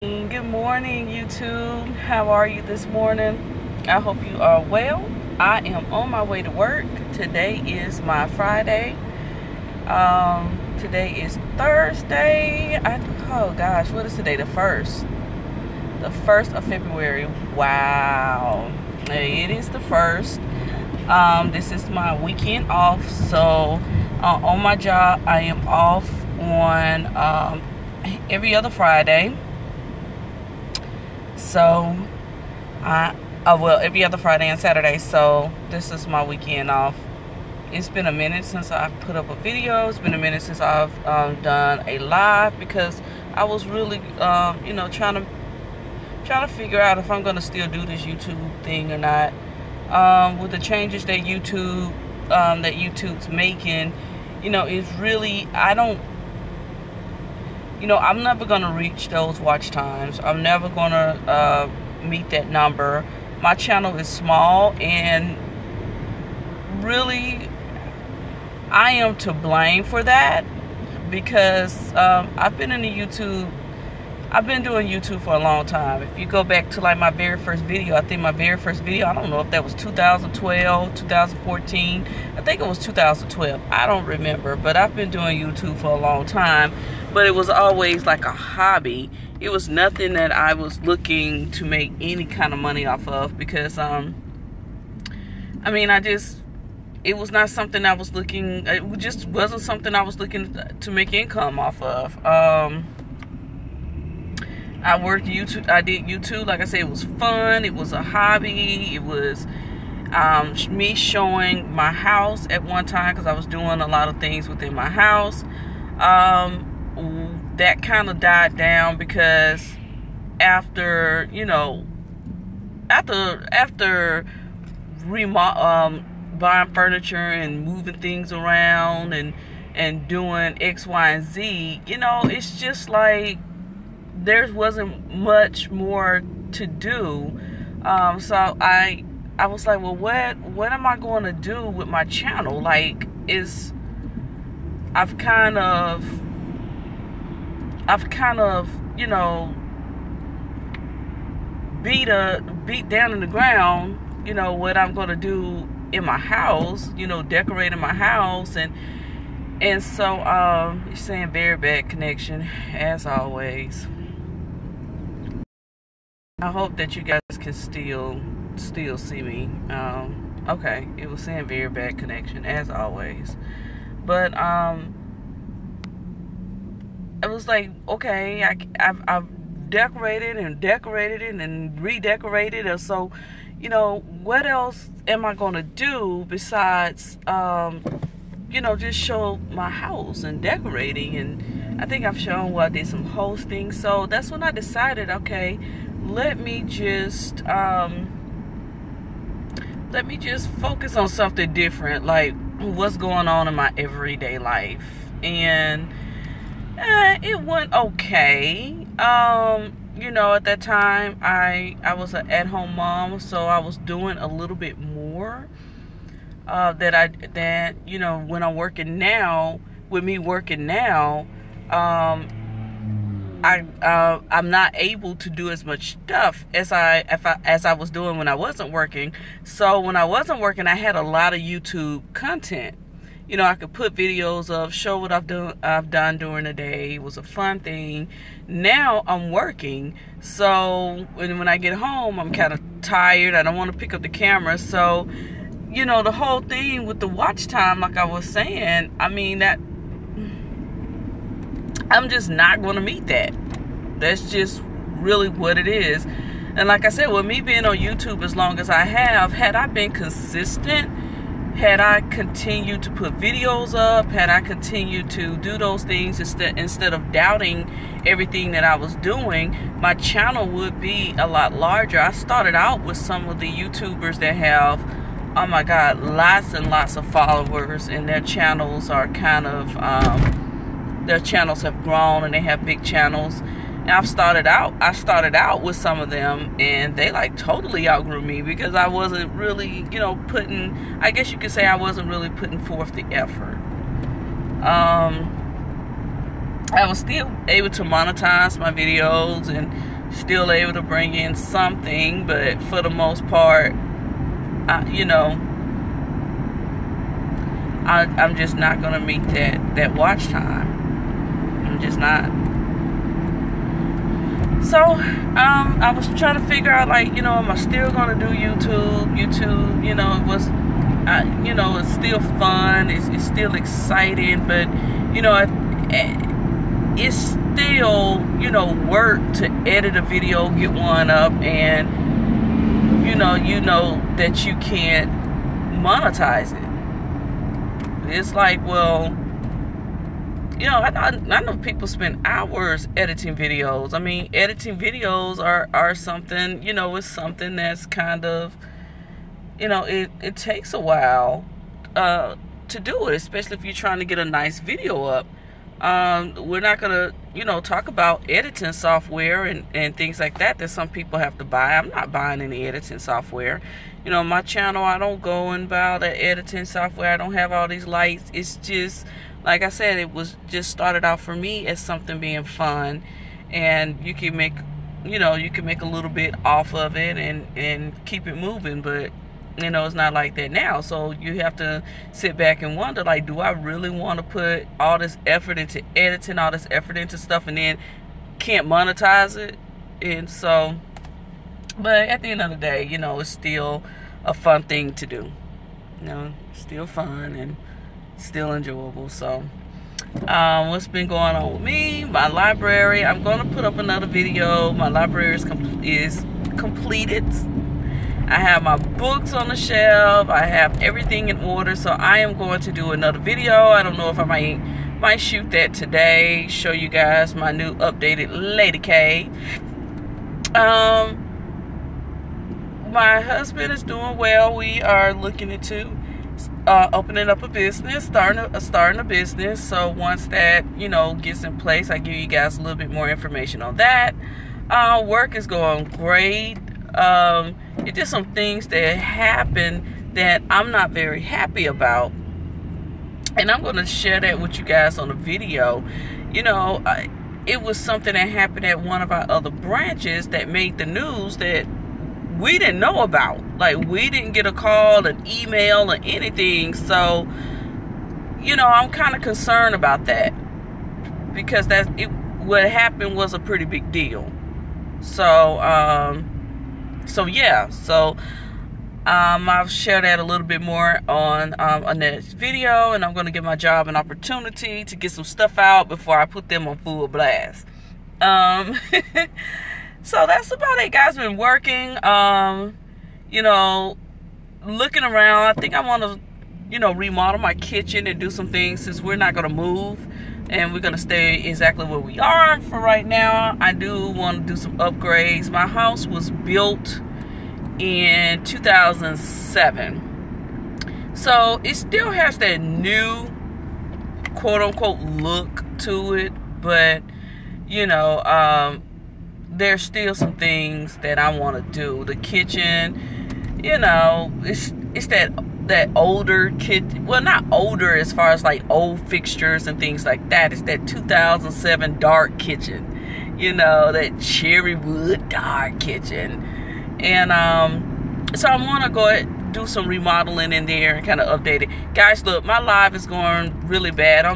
Good morning, YouTube. How are you this morning? I hope you are well. I am on my way to work. Today is my Friday. Today is Thursday. Oh gosh, what is today? The 1st. The 1st of February. Wow. It is the 1st. This is my weekend off. So on my job, I am off on every other Friday. So every other Friday and Saturday. So this is my weekend off. It's been a minute since I've put up a video. It's been a minute since I've done a live, because I was really trying to figure out if I'm gonna still do this YouTube thing or not. With the changes that YouTube's making, it's really, I'm never going to reach those watch times. I'm never going to meet that number. My channel is small, and really, I am to blame for that, because I've been doing YouTube for a long time. If you go back to like my very first video, I think my very first video, I don't know if that was 2012, 2014. I think it was 2012. I don't remember, but I've been doing YouTube for a long time. But it was always like a hobby. It was nothing that I was looking to make any kind of money off of, because it was not something I was looking, it just wasn't something I was looking to make income off of. I did YouTube, like I said, it was fun, it was a hobby, it was me showing my house at one time, because I was doing a lot of things within my house. That kind of died down, because after buying furniture and moving things around and doing X, Y, and Z, it's just like there wasn't much more to do. So I was like, well, what am I going to do with my channel? Like, I've kind of beat down in the ground, what I'm going to do in my house, decorating my house. And so you're saying very bad connection, as always. I hope that you guys can still see me. Okay, it was saying very bad connection, as always. But it was like, okay, I've decorated and redecorated, and so, what else am I gonna do besides, just show my house and decorating? And I think I've shown I did some hosting. So that's when I decided, okay, let me just focus on something different, like what's going on in my everyday life. And it went okay. At that time, I was an at-home mom, so I was doing a little bit more when I'm working now. With me working now, I'm not able to do as much stuff as I was doing when I wasn't working. So when I wasn't working, I had a lot of YouTube content. I could put videos of, show what I've done during the day. It was a fun thing. Now I'm working, so when I get home, I'm kind of tired. I don't want to pick up the camera. So, the whole thing with the watch time, like I was saying, that I'm just not going to meet that. That's just really what it is. And like I said, with me being on YouTube as long as I have, had I been consistent, had I continued to put videos up, had I continued to do those things instead of doubting everything that I was doing, my channel would be a lot larger. I started out with some of the YouTubers that have, oh my God, lots and lots of followers, and their channels are their channels have grown, and they have big channels. And I started out with some of them, and they like totally outgrew me, because I wasn't really, I guess you could say I wasn't really putting forth the effort. I was still able to monetize my videos and still able to bring in something, but for the most part, I'm just not gonna meet that watch time. I'm just not. So I was trying to figure out, like, am I still gonna do YouTube? YouTube, it's still fun. It's still exciting, but it's still work to edit a video, get one up, and that you can't monetize it. It's like, well, I know people spend hours editing videos. I mean, editing videos are something, it's something that's kind of, it takes a while to do it, especially if you're trying to get a nice video up. We're not going to, talk about editing software and things like that some people have to buy. I'm not buying any editing software. My channel, I don't go and buy the editing software. I don't have all these lights. It's just, like I said, it was just started out for me as something being fun, and you can make a little bit off of it and keep it moving, but it's not like that now. So you have to sit back and wonder, like, do I really want to put all this effort into editing, all this effort into stuff, and then can't monetize it? And so, but at the end of the day, it's still a fun thing to do. Still fun and still enjoyable. So what's been going on with me? My library, I'm going to put up another video. My library is completed. I have my books on the shelf. I have everything in order. So I am going to do another video. I don't know if I might shoot that today, show you guys my new updated Lady K. My husband is doing well. We are looking into opening up a business, starting a business. So once that gets in place, I give you guys a little bit more information on that. Work is going great. It's just some things that happen that I'm not very happy about, and I'm going to share that with you guys on a video. It was something that happened at one of our other branches that made the news that we didn't know about. Like, we didn't get a call, an email, or anything. So, I'm kind of concerned about that, because what happened was a pretty big deal. So, yeah. So, I'll share that a little bit more on a next video, and I'm going to give my job an opportunity to get some stuff out before I put them on full blast. So that's about it, guys. Been working, looking around. I think I want to, remodel my kitchen and do some things, since we're not going to move and we're going to stay exactly where we are for right now. I do want to do some upgrades. My house was built in 2007. So it still has that new quote-unquote look to it, but, there's still some things that I want to do. The kitchen, it's that older kitchen. Well, not older as far as like old fixtures and things like that. It's that 2007 dark kitchen. That cherry wood dark kitchen. And so I want to go ahead and do some remodeling in there and kind of update it. Guys, look, my live is going really bad.